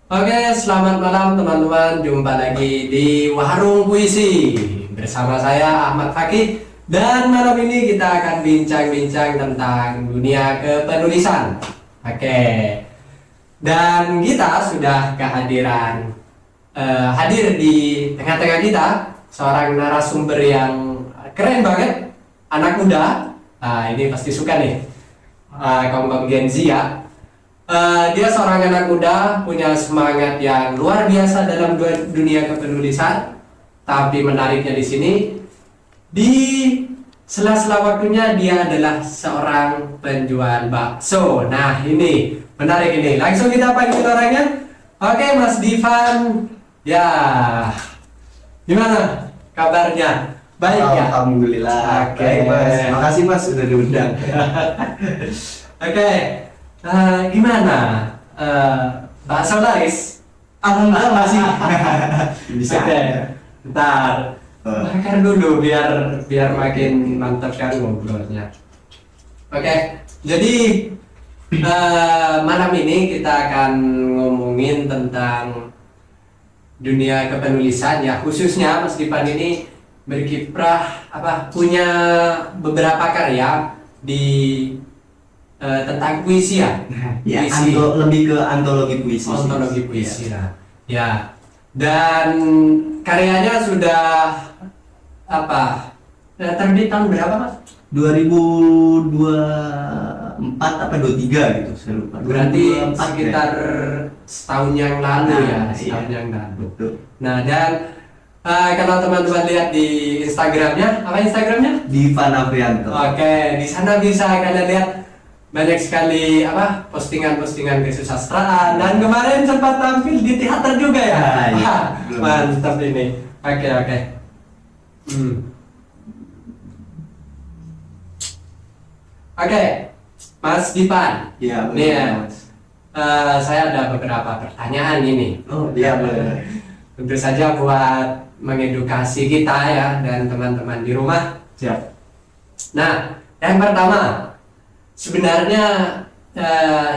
Oke, selamat malam teman-teman. Jumpa lagi di Warung Puisi bersama saya Ahmad Fakih. Dan malam ini kita akan bincang-bincang tentang dunia kepenulisan. Oke, dan kita sudah hadir di tengah-tengah kita seorang narasumber yang keren banget, anak muda. Ini pasti suka nih, kaum Gen Z ya. Dia seorang anak muda, punya semangat yang luar biasa dalam dunia kepenulisan. Tapi menariknya di sini, di sela-sela waktunya dia adalah seorang penjual bakso. Nah ini menarik ini. Langsung kita panggil orangnya. Oke, Mas Divan. Ya, gimana kabarnya? Baik ya? Alhamdulillah. Oke. Baik, Mas. Makasih Mas sudah diundang. Oke. Gimana? Bakso laris? Alhamdulillah masih bisa. Oke, bentar. Bakar dulu biar makin mantap kan ngobrolnya. Oke, jadi malam ini kita akan ngomongin tentang dunia kepenulisan ya, khususnya Mas Dipan ini berkiprah punya beberapa karya di tentang puisi ya. Ya, Puisi. lebih ke antologi puisi. Antologi puisi lah. Ya. Dan karyanya sudah terbit tahun berapa, Mas? 2024 apa 23 gitu, saya lupa. Berarti 2024 sekitar setahun yang lalu ya, Nah, setahun iya. yang lalu. Betul. Nah, dan kalau teman-teman lihat di Instagramnya, apa Instagramnya? Divan Afrianto. Oke, di sana bisa kalian lihat banyak sekali postingan-postingan kesusastraan, dan kemarin sempat tampil di teater juga ya. Iya. Mantap ini. Oke. Oke, Mas Dipan. Iya, Nih ya, betul, Mas. saya ada beberapa pertanyaan ini. Oh, iya boleh. Tentu saja buat mengedukasi kita ya dan teman-teman di rumah. Siap. Nah, yang pertama, sebenarnya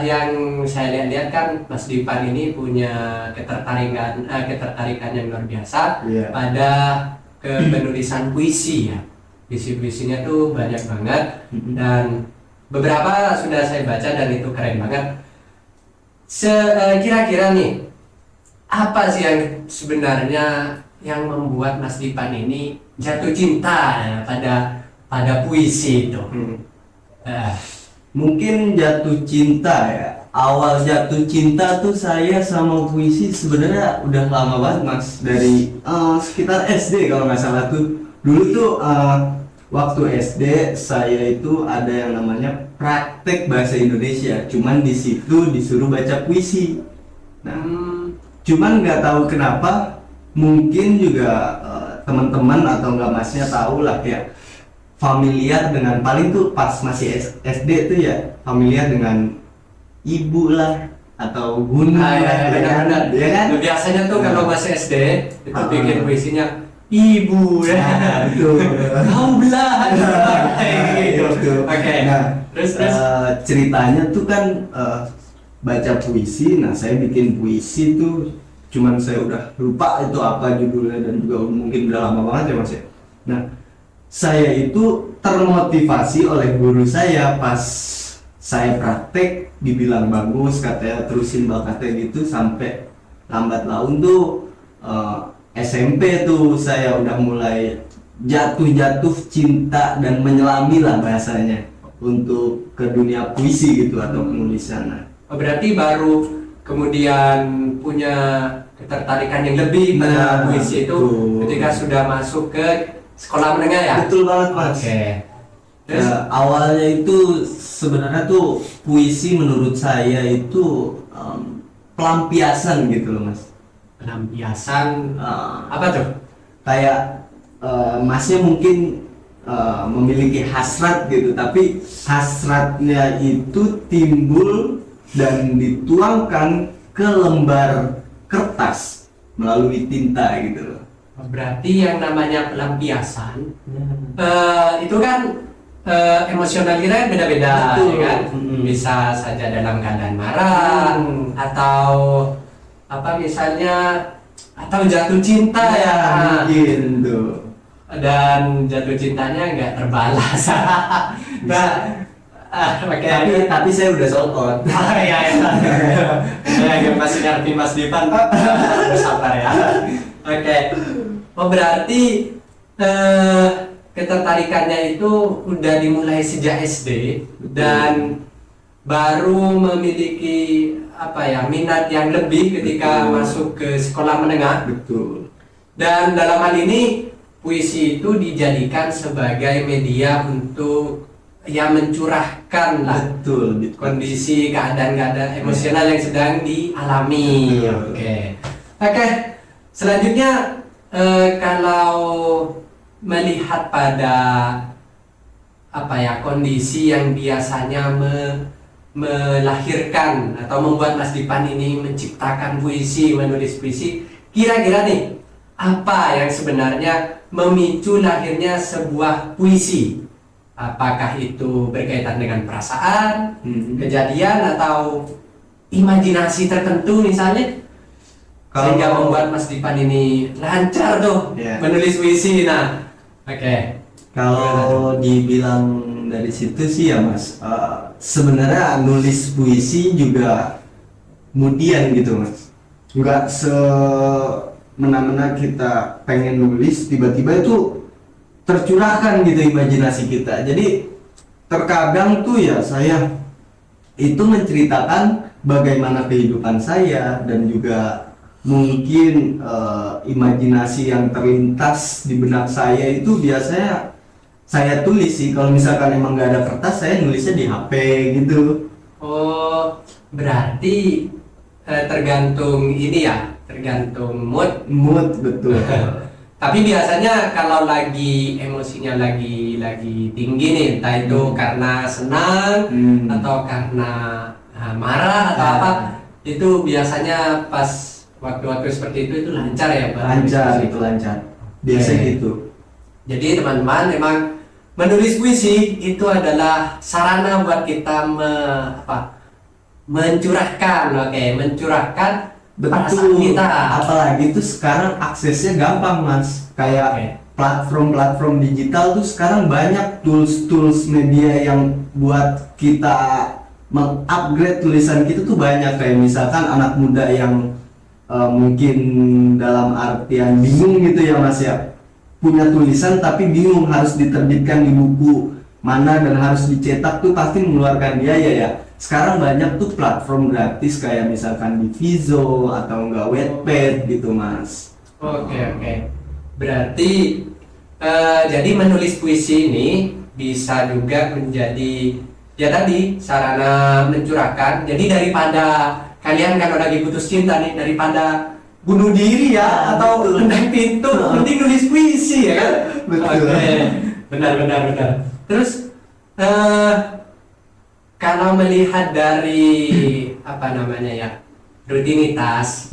yang saya lihat-lihat kan Mas Dipan ini punya ketertarikan yang luar biasa Iya. pada kepenulisan puisi ya. Puisi-puisinya tuh banyak banget dan beberapa sudah saya baca dan itu keren banget. Kira-kira nih, apa sih yang sebenarnya yang membuat Mas Dipan ini jatuh cinta ya, pada puisi itu? Mungkin jatuh cinta ya. Awal jatuh cinta tuh saya sama puisi sebenarnya udah lama banget Mas. Dari sekitar SD kalau nggak salah tuh. Dulu tuh waktu SD saya itu ada yang namanya praktek bahasa Indonesia. Cuman di situ disuruh baca puisi. Nah, cuman nggak tahu kenapa. Mungkin juga teman-teman atau nggak Masnya tahu lah ya. Familiar dengan paling tuh pas masih SD tuh ya, familiar dengan ibu lah atau gunung lah, Benar-benar. ya kan? Biasanya tuh kalau Nah. masih SD itu bikin puisinya ibu ya. Betul. Kau belahan. Gitu. Betul. Oke. Nah, Terus. ceritanya tuh kan baca puisi. Nah, saya bikin puisi tuh, cuman saya udah lupa itu apa judulnya dan juga mungkin udah lama banget ya Mas ya. Nah, saya itu termotivasi oleh guru saya pas saya praktek, dibilang bagus, katanya terusin bakatnya gitu, sampai lambat laun tuh SMP tuh saya udah mulai jatuh cinta dan menyelami lah bahasanya untuk ke dunia puisi gitu atau penulisan. Berarti baru kemudian punya ketertarikan yang lebih pada puisi itu betul. ketika sudah masuk ke sekolah menengah ya? Betul banget Mas. Oke. Terus Awalnya itu sebenarnya tuh puisi menurut saya itu pelampiasan gitu loh Mas. pelampiasan apa tuh? Kayak Masnya mungkin memiliki hasrat gitu, tapi hasratnya itu timbul dan dituangkan ke lembar kertas melalui tinta gitu loh. Berarti yang namanya pelampiasan itu kan emosional kita kan beda-beda. Betul. Ya kan? Bisa saja dalam keadaan marah atau apa misalnya atau jatuh cinta ya, mungkin tuh. dan jatuh cintanya nggak terbalas. Nah, Tapi saya udah sold out. ya, ya, masih ngerti Mas Dipan, bersabar ya. Oke, oh berarti ketertarikannya itu udah dimulai sejak SD dan baru memiliki apa ya minat yang lebih ketika masuk ke sekolah menengah. Betul. Dan dalam hal ini puisi itu dijadikan sebagai media untuk ya mencurahkan lah Betul. kondisi keadaan emosional yang sedang dialami. Oke. Selanjutnya kalau melihat pada apa ya kondisi yang biasanya melahirkan atau membuat Mas Dipan ini menciptakan puisi, menulis puisi, kira-kira nih apa yang sebenarnya memicu lahirnya sebuah puisi? Apakah itu berkaitan dengan perasaan, kejadian, atau imajinasi tertentu misalnya? Sehingga membuat Mas Dipan ini lancar tuh menulis puisi. Nah, kalau dibilang dari situ sih ya Mas, sebenarnya nulis puisi juga kemudian gitu Mas, nggak semena-mena kita pengen nulis tiba-tiba itu tercurahkan gitu imajinasi kita. Jadi terkadang tuh ya saya itu menceritakan bagaimana kehidupan saya dan juga mungkin imajinasi yang terlintas di benak saya itu biasanya saya tulis sih. Kalau misalkan emang nggak ada kertas, saya nulisnya di HP gitu. Oh, berarti tergantung ini ya, tergantung mood. Betul. Tapi biasanya kalau lagi emosinya lagi tinggi nih, entah itu karena senang atau karena marah atau apa, itu biasanya pas waktu-waktu seperti itu lancar ya Pak? Lancar. Biasa gitu. Jadi teman-teman memang menulis puisi itu adalah sarana buat kita mencurahkan perasaan kita. Apalagi tuh sekarang aksesnya gampang Mas. Kayak platform-platform digital tuh sekarang banyak tools media yang buat kita mengupgrade tulisan kita tuh banyak. Kayak misalkan anak muda yang mungkin dalam artian bingung gitu ya Mas ya, punya tulisan tapi bingung harus diterbitkan di buku mana dan harus dicetak tuh pasti mengeluarkan biaya ya. Sekarang banyak tuh platform gratis kayak misalkan di Vizo atau enggak Wattpad gitu Mas. Oke. Berarti jadi menulis puisi ini bisa juga menjadi ya tadi sarana mencurahkan. Jadi daripada kalian kalau lagi putus cinta nih, daripada bunuh diri ya atau tendang pintu, mending nulis puisi ya kan? Betul. Benar. Terus kalau melihat dari apa namanya ya rutinitas,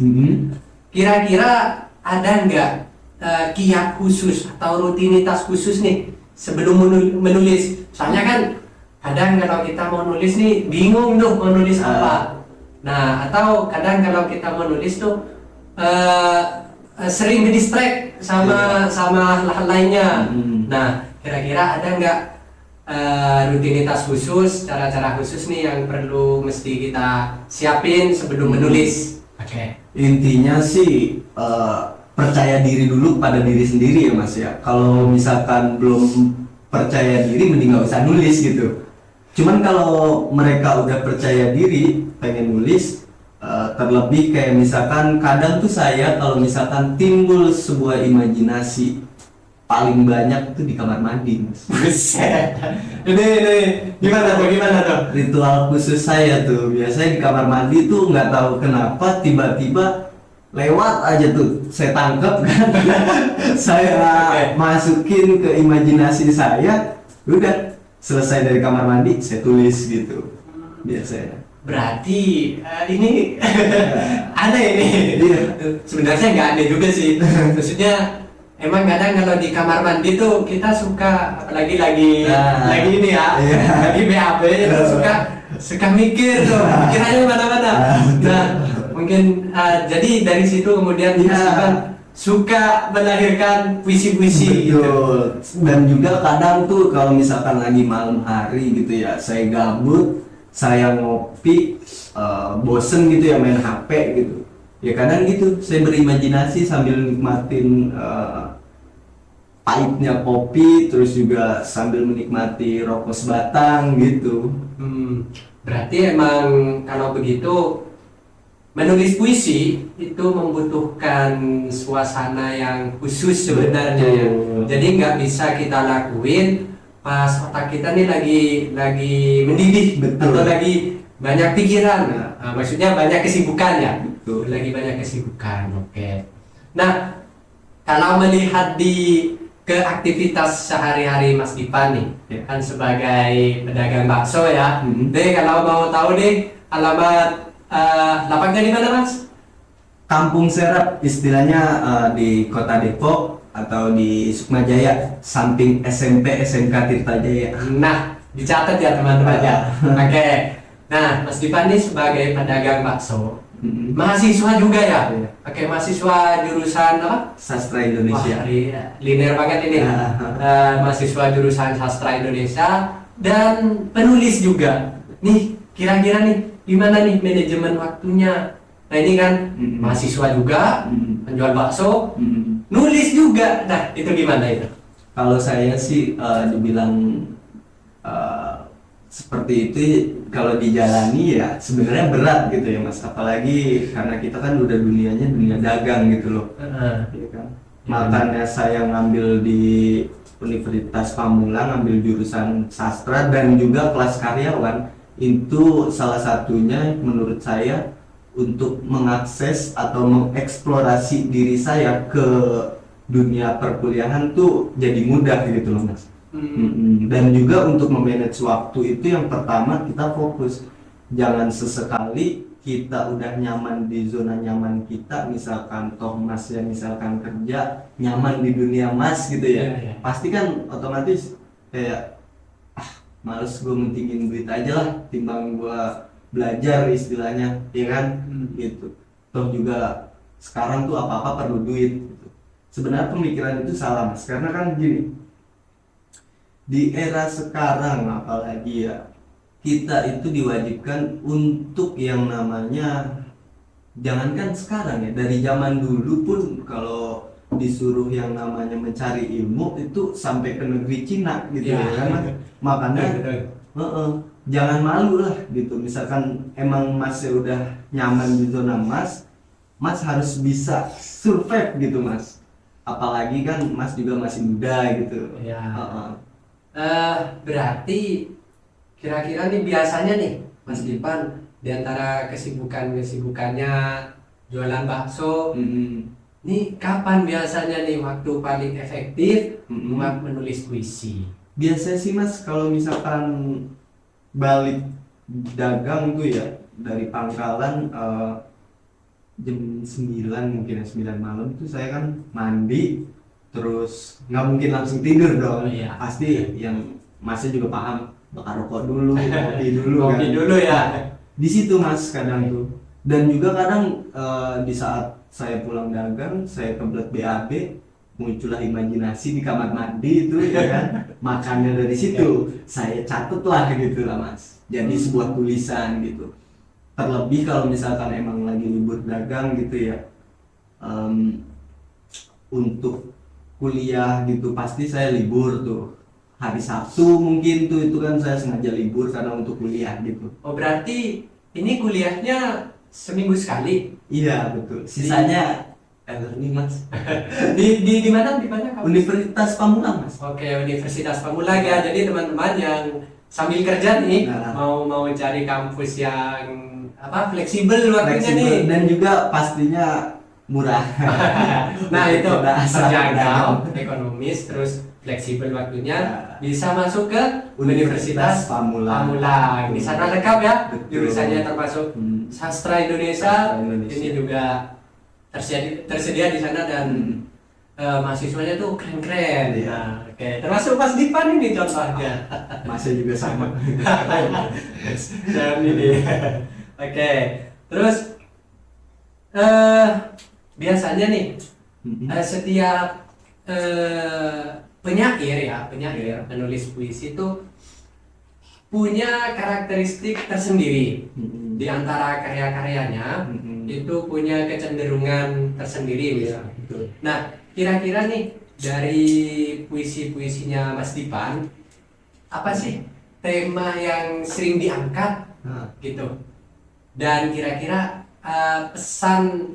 kira-kira ada nggak kiat khusus atau rutinitas khusus nih sebelum menulis? Soalnya kan kadang kalau kita mau nulis nih bingung tuh mau nulis apa. Nah, atau kadang kalau kita mau nulis tuh sering distract sama hal lainnya. Nah, kira-kira ada nggak rutinitas khusus, cara-cara khusus nih yang perlu mesti kita siapin sebelum menulis? Intinya sih percaya diri dulu pada diri sendiri ya Mas ya. Kalau misalkan belum percaya diri mending nggak usah nulis gitu. Cuman kalau mereka udah percaya diri pengen nulis, terlebih kayak misalkan kadang tuh saya kalau misalkan timbul sebuah imajinasi paling banyak tuh di kamar mandi Mas. Ini gimana tuh? Ritual khusus saya tuh biasanya di kamar mandi tuh nggak tahu kenapa tiba-tiba lewat aja tuh saya tangkap kan. Saya masukin ke imajinasi saya, udah selesai dari kamar mandi saya tulis gitu biasanya. Berarti ini aneh ini. Sebenarnya nggak aneh juga sih. Maksudnya emang kadang kalau di kamar mandi tuh kita suka apalagi lagi ini ya, lagi BAB itu suka mikir tuh, pikirannya mana-mana. Nah, mungkin jadi dari situ kemudian Iya. Mas Ivan suka melahirkan puisi-puisi gitu. Betul. Dan juga kadang tuh kalau misalkan lagi malam hari gitu ya, saya gabut, saya ngopi, bosen gitu ya main HP gitu. Ya kadang gitu, saya berimajinasi sambil nikmatin pahitnya kopi, terus juga sambil menikmati rokok sebatang gitu. Berarti emang kalau begitu menulis puisi itu membutuhkan suasana yang khusus sebenarnya ya. Betul. Jadi nggak bisa kita lakuin pas otak kita nih lagi mendidih Betul. atau lagi banyak pikiran. Maksudnya banyak kesibukan ya. Betul. Lagi banyak kesibukan. Oke. Nah, kalau melihat ke aktivitas sehari-hari Mas Dipan nih, Ya. kan sebagai pedagang bakso ya. Mhm. Deh kalau mau tahu deh alamat lapaknya di mana Mas? Kampung Serap istilahnya, di Kota Depok atau di Sukma Jaya, samping SMP SMK Tirta Jaya. Nah, dicatat ya teman-teman ya. Oke. Nah, Mas Dipan ini sebagai pedagang bakso, mahasiswa juga ya? Iya. Oke, mahasiswa jurusan apa? Sastra Indonesia. Wah, linear banget ini. Mahasiswa jurusan sastra Indonesia dan penulis juga. Nih, kira-kira nih gimana nih manajemen waktunya? Nah ini kan mahasiswa juga, penjual bakso, nulis juga. Nah itu gimana itu? Kalau saya sih dibilang seperti itu, kalau dijalani ya sebenarnya berat gitu ya Mas, apalagi karena kita kan udah dunianya dunia dagang gitu loh. Iya kan? Makanya saya ngambil di Universitas Pamulang, ngambil jurusan sastra dan juga kelas karyawan. Itu salah satunya menurut saya untuk mengakses atau mengeksplorasi diri saya ke dunia perkuliahan tuh jadi mudah gitu loh Mas. Dan juga untuk memanage waktu itu yang pertama kita fokus, jangan sesekali kita udah nyaman di zona nyaman kita, misalkan toh Mas ya misalkan kerja nyaman di dunia Mas gitu ya, Iya. pasti kan otomatis kayak males gue mentingin duit aja lah timbang gue belajar istilahnya, ya kan? Gitu. Toh juga sekarang tuh apa-apa perlu duit gitu. Sebenarnya pemikiran itu salah Mas, karena kan gini, di era sekarang apalagi ya, kita itu diwajibkan untuk yang namanya, jangankan sekarang ya, dari zaman dulu pun kalau disuruh yang namanya mencari ilmu itu sampai ke negeri Cina gitu ya kan Mas? Makanya jangan malu lah gitu, misalkan emang Mas udah nyaman di zona Mas harus bisa survive gitu Mas, apalagi kan Mas juga masih muda gitu Ya. Berarti kira-kira nih biasanya nih Mas Dipan di antara kesibukannya jualan bakso, nih kapan biasanya nih waktu paling efektif buat menulis puisi? Biasanya sih Mas kalau misalkan balik dagang tuh ya dari pangkalan, jam 9 mungkin ya, 9 malam tuh saya kan mandi, terus nggak mungkin langsung tidur dong. Oh, iya. Pasti yang Masnya juga paham, bakar rokok dulu, kopi dulu kan. Kopi dulu ya. Di situ Mas kadang tuh. Dan juga kadang di saat saya pulang dagang, saya kebelet BAB, muncullah imajinasi di kamar mandi itu ya kan. Makannya dari situ saya catat lah gitu lah Mas, jadi sebuah tulisan gitu. Terlebih kalau misalkan emang lagi libur dagang gitu ya, untuk kuliah gitu pasti saya libur tuh hari Sabtu mungkin tuh, itu kan saya sengaja libur karena untuk kuliah gitu. Oh berarti ini kuliahnya seminggu sekali? Iya betul, sisanya e-learning Mas. di mana kampus? Universitas Pamulang Mas. Oke, Universitas Pamulang ya. Jadi teman-teman yang sambil kerja nih mau cari kampus yang fleksibel waktunya nih, dan juga pastinya murah. Nah itu terjangkau, terjangkau. ekonomis, terus fleksibel waktunya, bisa masuk ke Universitas Universitas Pamulang. Pamulang. Di sana lengkap ya, Betul. jurusannya termasuk sastra Indonesia. Ini juga tersedia di sana dan mahasiswanya tuh keren-keren. Iya. Nah, oke, termasuk Mas Dipan ini contohnya. Masih juga sama. Dan ini. Oke, terus eh biasanya nih Mm-mm. setiap penyair penulis puisi itu punya karakteristik tersendiri. Mm-mm. Di antara karya-karyanya Mm-mm. itu punya kecenderungan tersendiri Iya, misalnya. betul. Nah, kira-kira nih dari puisi-puisinya Mas Dipan, apa sih tema yang sering diangkat Nah, gitu? Dan kira-kira pesan-pesan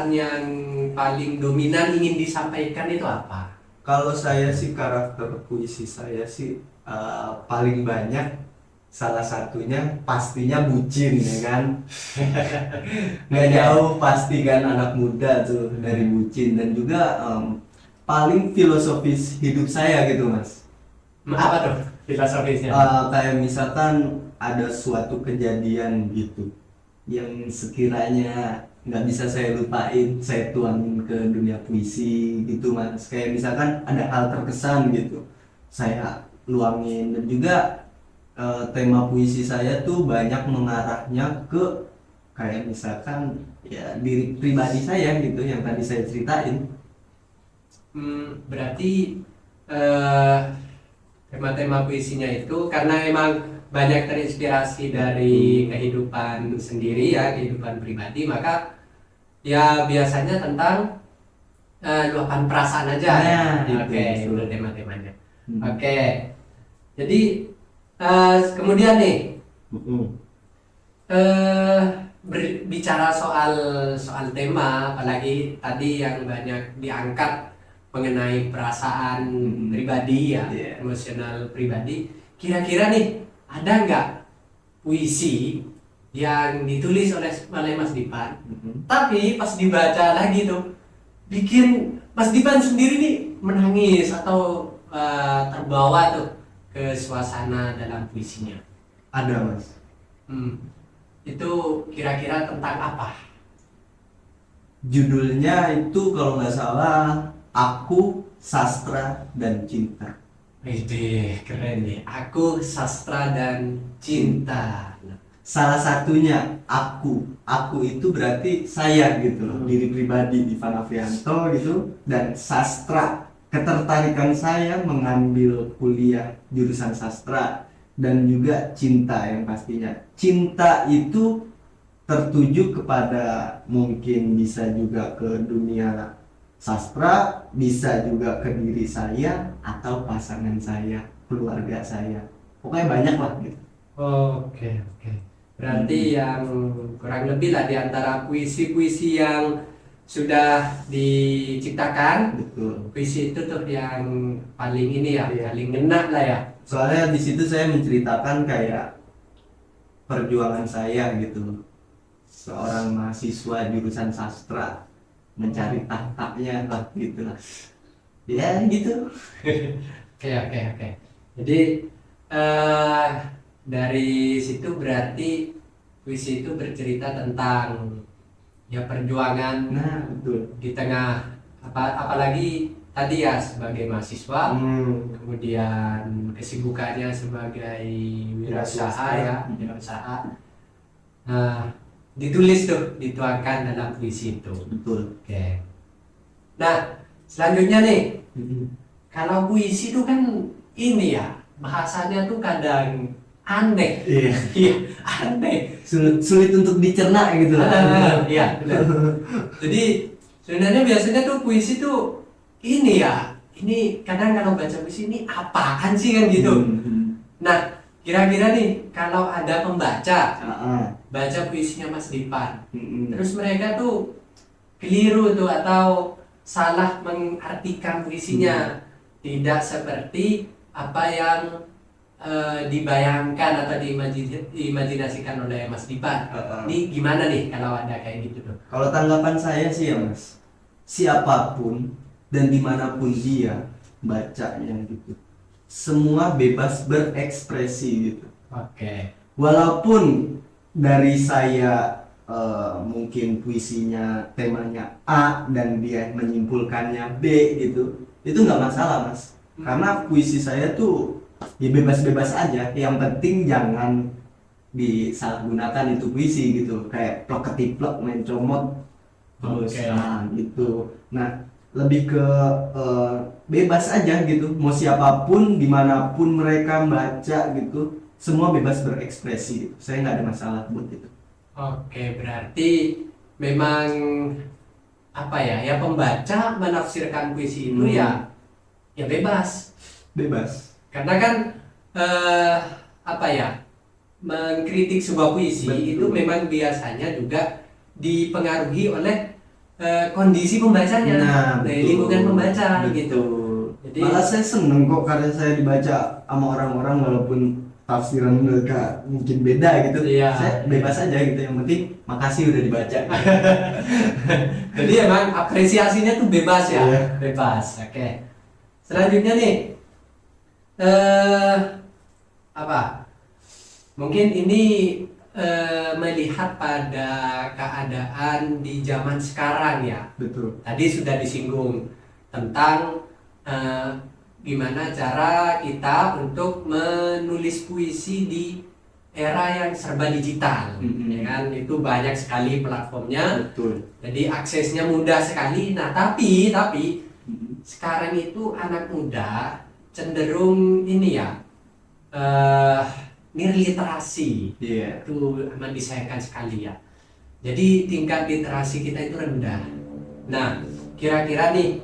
yang paling dominan ingin disampaikan itu apa? kalau saya sih karakter puisi saya sih paling banyak salah satunya pastinya bucin ya kan. Nggak jauh pasti kan anak muda tuh dari bucin, dan juga paling filosofis hidup saya gitu mas. Apa tuh filosofisnya? Kayak misalkan ada suatu kejadian gitu yang sekiranya nggak bisa saya lupain, saya tuangin ke dunia puisi gitu mas. Kayak misalkan ada hal terkesan gitu, saya luangin. Dan juga tema puisi saya tuh banyak mengarahnya ke kayak misalkan ya diri pribadi saya gitu yang tadi saya ceritain. Berarti eh, tema-tema puisinya itu karena emang banyak terinspirasi dari kehidupan sendiri ya, kehidupan pribadi, maka ya biasanya tentang luapan perasaan aja ya. Nah, Oke, itu. itu tema-temanya. Hmm. Oke. Jadi kemudian nih Mm-mm. eh berbicara soal soal tema, apalagi tadi yang banyak diangkat mengenai perasaan pribadi ya, Iya. emosional pribadi. Kira-kira nih ada nggak puisi yang ditulis oleh Mas Dipan, Mm-mm. tapi pas dibaca lagi tuh bikin Mas Dipan sendiri nih menangis atau terbawa tuh ke suasana dalam puisinya? Ada mas. Itu kira-kira tentang apa? Judulnya itu kalau nggak salah Aku, Sastra dan Cinta. Wih, keren nih. Aku, sastra dan cinta. Salah satunya aku itu berarti saya gitu loh, diri pribadi Divan Afrianto gitu. Dan sastra, ketertarikan saya mengambil kuliah jurusan sastra. Dan juga cinta, yang pastinya cinta itu tertuju kepada, mungkin bisa juga ke dunia sastra, bisa juga ke diri saya atau pasangan saya, keluarga saya, pokoknya banyak lah gitu. Oke, oke. Berarti yang kurang lebih lah di antara puisi-puisi yang sudah diciptakan, Betul. puisi itu tuh yang paling ini ya, Iya. paling ngena lah ya. Soalnya di situ saya menceritakan kayak perjuangan saya gitu, seorang mahasiswa jurusan sastra mencari tahtanya lah gitu lah, ya gitu. Oke, oke, oke. Jadi eh dari situ berarti puisi itu bercerita tentang ya perjuangan Nah betul. di tengah apalagi tadi ya sebagai mahasiswa, kemudian kesibukannya sebagai wirausaha ya, wirausaha. Nah, ditulis tuh, dituangkan dalam puisi itu. Betul. Oke. Nah, selanjutnya nih, Mm-mm. kalau puisi itu kan ini ya, bahasanya tuh kadang aneh. Iya. Iya, aneh. Sulit untuk dicerna gitu lah. Iya, benar. Jadi sebenarnya biasanya tuh puisi tuh ini ya, ini kadang kalau baca puisi ini apaan sih kan gitu. Nah, kira-kira nih kalau ada pembaca baca puisinya Mas Dipan, terus mereka tuh keliru tuh atau salah mengartikan puisinya, tidak seperti apa yang dibayangkan atau diimajinasikan oleh Mas Dipan. Ini gimana nih kalau ada kayak gitu tuh? Kalau tanggapan saya sih ya mas, siapapun dan dimanapun dia bacanya gitu, semua bebas berekspresi gitu. Oke. Walaupun dari saya mungkin puisinya temanya A dan dia menyimpulkannya B gitu, itu nggak masalah mas. Karena puisi saya tuh ya bebas-bebas aja. Yang penting disalahgunakan itu puisi gitu, kayak plok ketiplok main comot terus Oke. gitu. Nah lebih ke bebas aja gitu, mau siapapun dimanapun mereka baca gitu, semua bebas berekspresi gitu. Saya nggak ada masalah buat itu. Oke, berarti memang apa ya? Ya pembaca menafsirkan puisi itu ya bebas. Bebas. Karena kan eh, apa ya? Mengkritik sebuah puisi Betul. itu memang biasanya juga dipengaruhi oleh kondisi pembacanya, Nah, betul. lingkungan pembaca Betul. gitu. Jadi Malah saya seneng kok karya saya dibaca sama orang-orang walaupun tafsiran mereka mungkin beda gitu. Iya. Saya bebas aja gitu, yang penting makasih udah dibaca. jadi emang apresiasinya tuh bebas ya, Iya. bebas. Oke. Selanjutnya nih, eh apa? Mungkin ini melihat pada keadaan di zaman sekarang ya. Betul. Tadi sudah disinggung tentang eh, gimana cara kita untuk menulis puisi di era yang serba digital, ya kan? Itu banyak sekali platformnya, Betul. jadi aksesnya mudah sekali. Nah, tapi sekarang itu anak muda cenderung ini ya, nirliterasi. Iya. Itu amat disayangkan sekali ya. Jadi tingkat literasi kita itu rendah. Nah, kira-kira nih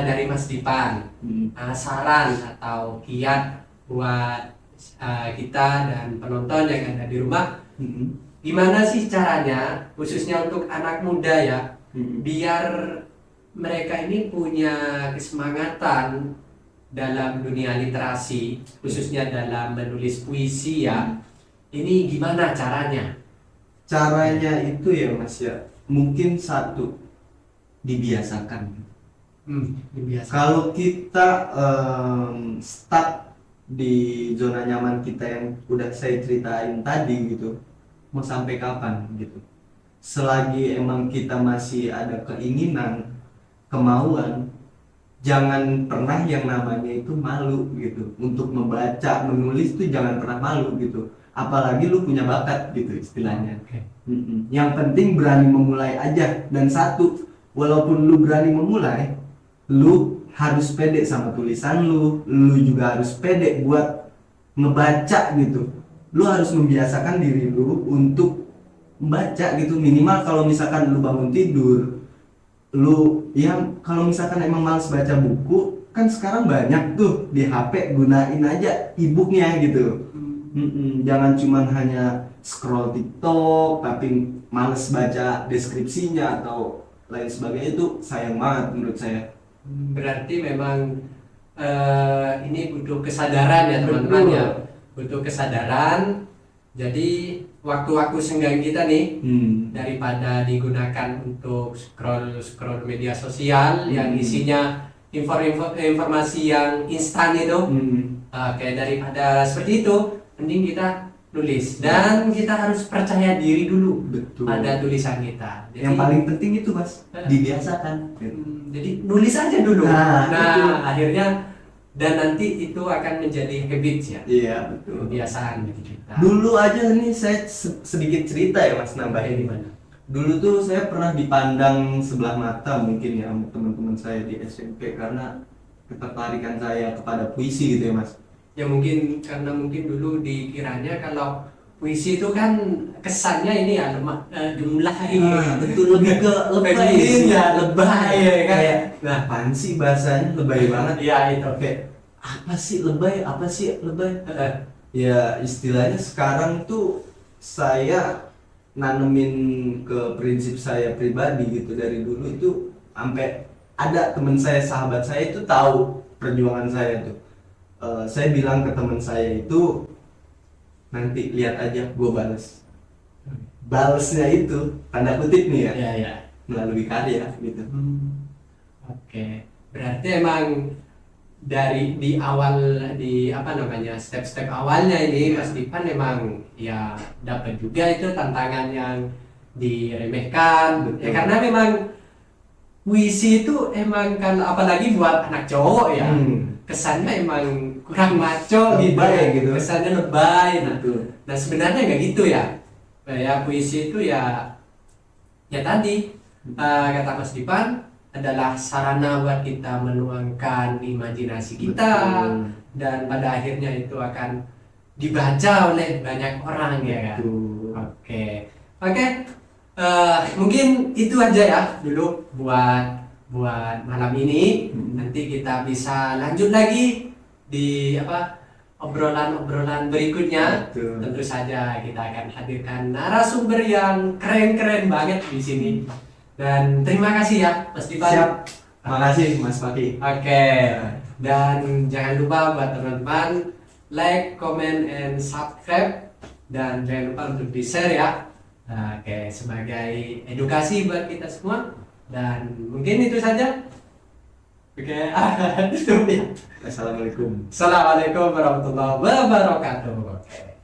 dari Mas Dipan, saran atau kiat buat kita dan penonton yang ada di rumah, gimana sih caranya, khususnya untuk anak muda ya, biar mereka ini punya kesemangatan dalam dunia literasi, khususnya dalam menulis puisi ya. Ini gimana caranya? Caranya itu ya Mas ya, mungkin satu, dibiasakan. Biasa. Kalau kita stuck di zona nyaman kita yang udah saya ceritain tadi gitu, mau sampai kapan gitu? Selagi emang kita masih ada keinginan, kemauan, jangan pernah yang namanya itu malu gitu. Untuk membaca, menulis tuh jangan pernah malu gitu. Apalagi lu punya bakat gitu istilahnya. Oke. Yang penting berani memulai aja. Dan satu, walaupun lu berani memulai, lu harus pede sama tulisan lu juga harus pede buat ngebaca gitu. Lu harus membiasakan diri lu untuk membaca gitu, minimal kalau misalkan lu bangun tidur, lu ya kalau misalkan emang males baca buku, kan sekarang banyak tuh di HP, gunain aja e-booknya gitu. Jangan cuman hanya scroll TikTok tapi males baca deskripsinya atau lain sebagainya, itu sayang banget menurut saya. Berarti memang ini butuh kesadaran ya teman-teman Betul. ya, butuh kesadaran. Jadi waktu-waktu senggang kita nih, daripada digunakan untuk scroll media sosial yang isinya informasi yang instan itu, kayak daripada seperti itu, mending kita nulis dan kita harus percaya diri dulu. Betul. Pada tulisan kita. Jadi, Yang paling penting itu Mas, dibiasakan. jadi nulis aja dulu. Nah, itu. Akhirnya dan nanti itu akan menjadi habits ya. Iya betul. Kebiasaan bagi kita. Dulu aja nih saya sedikit cerita ya Mas, nambahin. Gimana? Dulu tuh saya pernah dipandang sebelah mata mungkin ya sama teman-teman saya di SMP karena ketertarikan saya kepada puisi gitu ya Mas. Ya mungkin karena dulu dikiranya kalau puisi itu kan kesannya ini ya lemah, jumlah ini. Betul, lebih ke lebay Feminis ya, lebay ya kan. kayak Nah, apaan sih bahasanya, lebay banget. ya itu. Kayak apa sih lebay, apa sih lebay. Ya istilahnya sekarang tuh saya nanemin ke prinsip saya pribadi gitu. Dari dulu itu sampai ada teman saya, sahabat saya itu tahu perjuangan saya tuh. Saya bilang ke teman saya itu, nanti lihat aja gue balesnya itu tanda kutip nih ya, Ya. melalui karya gitu. Oke. Berarti emang dari di awal, di apa namanya, step-step awalnya ini Mas Dipan memang ya dapat juga itu tantangan yang diremehkan. Betul. Ya karena memang puisi itu emang kan apalagi buat anak cowok ya, kesannya emang kurang maco gitu, Lebay gitu. kesannya lebay. Nah, Betul. nah sebenarnya nggak gitu ya. Ya puisi itu ya tadi kata Mas Dipan adalah sarana buat kita menuangkan imajinasi kita, Betul. dan pada akhirnya itu akan dibaca oleh banyak orang ya kan. Betul. Oke, mungkin itu aja ya dulu buat malam ini. Nanti kita bisa lanjut lagi di obrolan-obrolan berikutnya. Betul. Tentu saja kita akan hadirkan narasumber yang keren-keren banget di sini. Dan terima kasih ya Mas Dipan. Siap. Makasih Mas Paki. Oke. Dan jangan lupa buat teman-teman like, comment, and subscribe, dan jangan lupa untuk di-share ya. Oke, sebagai edukasi buat kita semua. Dan mungkin itu saja. Oke, tutup ya. Assalamualaikum. Assalamualaikum warahmatullahi wabarakatuh. Oke.